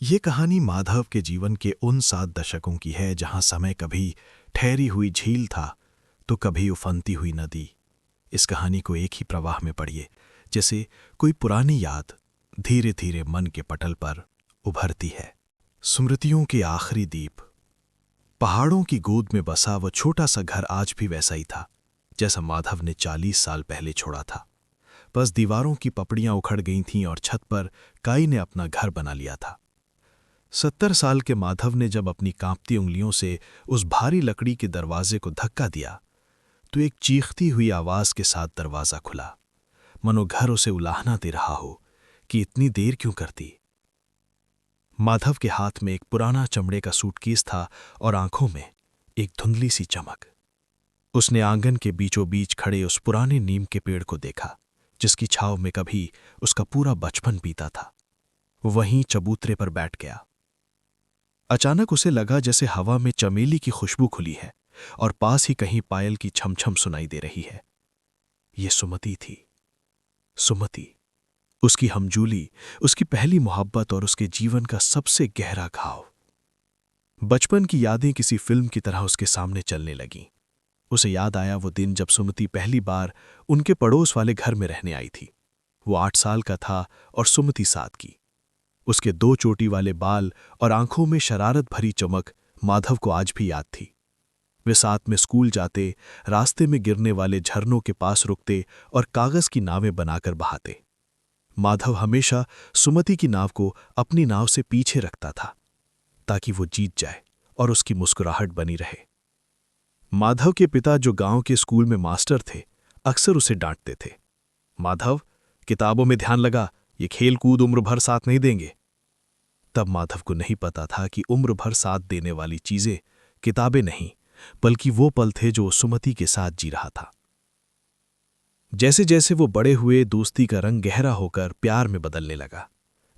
ये कहानी माधव के जीवन के उन 7 दशकों की है जहां समय कभी ठहरी हुई झील था तो कभी उफनती हुई नदी। इस कहानी को एक ही प्रवाह में पढ़िए, जैसे कोई पुरानी याद धीरे धीरे मन के पटल पर उभरती है। स्मृतियों के आखिरी दीप। पहाड़ों की गोद में बसा वो छोटा सा घर आज भी वैसा ही था जैसा माधव ने 40 साल पहले छोड़ा था। बस दीवारों की पपड़ियां उखड़ गई थीं और छत पर काई ने अपना घर बना लिया था। 70 साल के माधव ने जब अपनी कांपती उंगलियों से उस भारी लकड़ी के दरवाजे को धक्का दिया तो एक चीखती हुई आवाज के साथ दरवाजा खुला, मनो घर उसे उलाहना दे रहा हो कि इतनी देर क्यों करती। माधव के हाथ में एक पुराना चमड़े का सूटकेस था और आंखों में एक धुंधली सी चमक। उसने आंगन के बीचों बीच खड़े उस पुराने नीम के पेड़ को देखा जिसकी छांव में कभी उसका पूरा बचपन बीता था। वहीं चबूतरे पर बैठ गया। अचानक उसे लगा जैसे हवा में चमेली की खुशबू खुली है और पास ही कहीं पायल की छमछम सुनाई दे रही है। ये सुमति थी। सुमति, उसकी हमजूली, उसकी पहली मोहब्बत और उसके जीवन का सबसे गहरा घाव। बचपन की यादें किसी फिल्म की तरह उसके सामने चलने लगीं। उसे याद आया वो दिन जब सुमति पहली बार उनके पड़ोस वाले घर में रहने आई थी। वो 8 साल का था और सुमति 7 की। उसके 2 चोटी वाले बाल और आंखों में शरारत भरी चमक माधव को आज भी याद थी। वे साथ में स्कूल जाते, रास्ते में गिरने वाले झरनों के पास रुकते और कागज की नावें बनाकर बहाते। माधव हमेशा सुमति की नाव को अपनी नाव से पीछे रखता था ताकि वो जीत जाए और उसकी मुस्कुराहट बनी रहे। माधव के पिता, जो गांव के स्कूल में मास्टर थे, अक्सर उसे डांटते थे। माधव, किताबों में ध्यान लगा, ये खेल कूद उम्र भर साथ नहीं देंगे। तब माधव को नहीं पता था कि उम्र भर साथ देने वाली चीजें किताबें नहीं, बल्कि वो पल थे जो सुमति के साथ जी रहा था। जैसे जैसे वो बड़े हुए, दोस्ती का रंग गहरा होकर प्यार में बदलने लगा।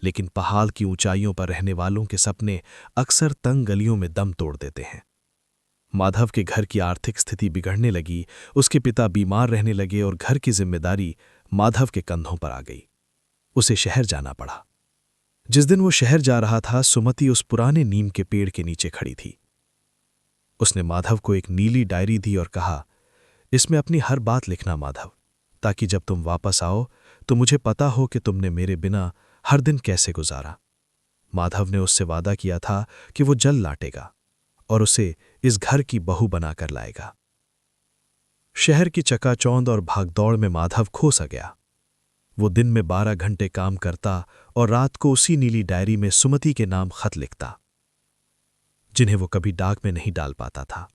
लेकिन पहाड़ की ऊंचाइयों पर रहने वालों के सपने अक्सर तंग गलियों में दम तोड़ देते हैं। माधव के घर की आर्थिक स्थिति बिगड़ने लगी। उसके पिता बीमार रहने लगे और घर की जिम्मेदारी माधव के कंधों पर आ गई। उसे शहर जाना पड़ा। जिस दिन वो शहर जा रहा था, सुमति उस पुराने नीम के पेड़ के नीचे खड़ी थी। उसने माधव को एक नीली डायरी दी और कहा, इसमें अपनी हर बात लिखना माधव, ताकि जब तुम वापस आओ तो मुझे पता हो कि तुमने मेरे बिना हर दिन कैसे गुजारा। माधव ने उससे वादा किया था कि वो जल्द लौटेगा और उसे इस घर की बहू बनाकर लाएगा। शहर की चकाचौंध और भागदौड़ में माधव खो सा गया। वो दिन में 12 घंटे काम करता और रात को उसी नीली डायरी में सुमति के नाम खत लिखता, जिन्हें वो कभी डाक में नहीं डाल पाता था।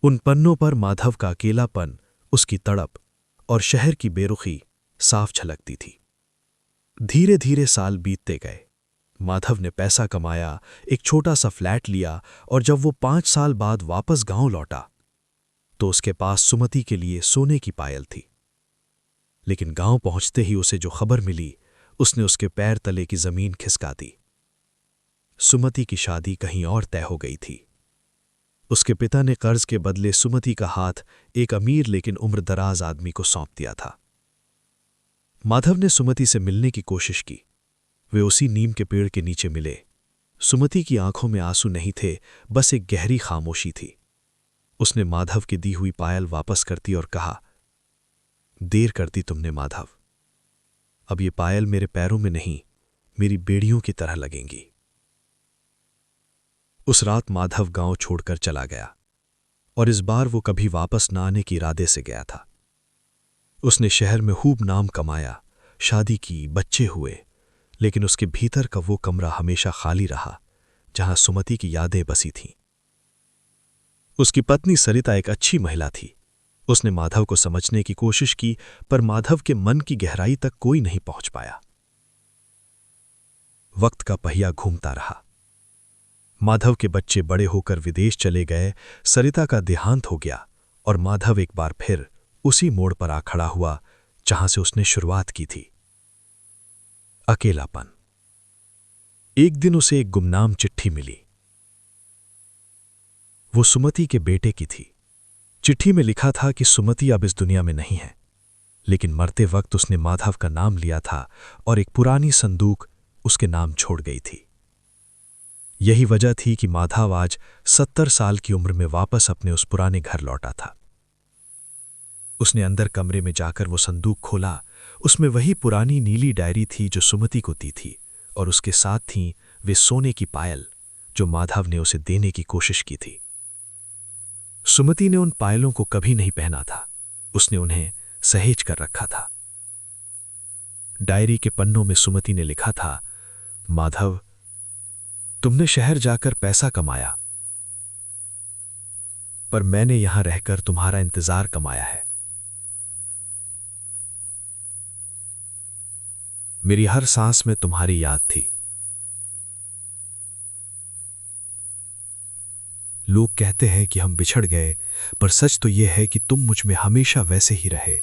उन पन्नों पर माधव का अकेलापन, उसकी तड़प और शहर की बेरुखी साफ झलकती थी। धीरे धीरे साल बीतते गए। माधव ने पैसा कमाया, एक छोटा सा फ्लैट लिया और जब वो 5 साल बाद वापस गांव लौटा तो उसके पास सुमति के लिए सोने की पायल थी। लेकिन गांव पहुंचते ही उसे जो खबर मिली, उसने उसके पैर तले की जमीन खिसका दी। सुमति की शादी कहीं और तय हो गई थी। उसके पिता ने कर्ज के बदले सुमति का हाथ एक अमीर लेकिन उम्रदराज आदमी को सौंप दिया था। माधव ने सुमति से मिलने की कोशिश की। वे उसी नीम के पेड़ के नीचे मिले। सुमति की आंखों में आंसू नहीं थे, बस एक गहरी खामोशी थी। उसने माधव की दी हुई पायल वापस करती और कहा, देर कर दी तुमने माधव। अब ये पायल मेरे पैरों में नहीं, मेरी बेड़ियों की तरह लगेंगी। उस रात माधव गांव छोड़कर चला गया और इस बार वो कभी वापस न आने के इरादे से गया था। उसने शहर में खूब नाम कमाया, शादी की, बच्चे हुए, लेकिन उसके भीतर का वो कमरा हमेशा खाली रहा जहां सुमति की यादें बसी थीं। उसकी पत्नी सरिता एक अच्छी महिला थी। उसने माधव को समझने की कोशिश की, पर माधव के मन की गहराई तक कोई नहीं पहुंच पाया। वक्त का पहिया घूमता रहा। माधव के बच्चे बड़े होकर विदेश चले गए, सरिता का देहांत हो गया और माधव एक बार फिर उसी मोड़ पर आ खड़ा हुआ जहां से उसने शुरुआत की थी। अकेलापन। एक दिन उसे एक गुमनाम चिट्ठी मिली। वो सुमति के बेटे की थी। चिट्ठी में लिखा था कि सुमति अब इस दुनिया में नहीं है, लेकिन मरते वक्त उसने माधव का नाम लिया था और एक पुरानी संदूक उसके नाम छोड़ गई थी। यही वजह थी कि माधव आज 70 साल की उम्र में वापस अपने उस पुराने घर लौटा था। उसने अंदर कमरे में जाकर वो संदूक खोला। उसमें वही पुरानी नीली डायरी थी जो सुमति को दी थी, और उसके साथ थी वे सोने की पायल जो माधव ने उसे देने की कोशिश की थी। सुमति ने उन पायलों को कभी नहीं पहना था, उसने उन्हें सहेज कर रखा था। डायरी के पन्नों में सुमति ने लिखा था, माधव, तुमने शहर जाकर पैसा कमाया, पर मैंने यहां रहकर तुम्हारा इंतजार कमाया है। मेरी हर सांस में तुम्हारी याद थी। लोग कहते हैं कि हम बिछड़ गए, पर सच तो यह है कि तुम मुझ में हमेशा वैसे ही रहे।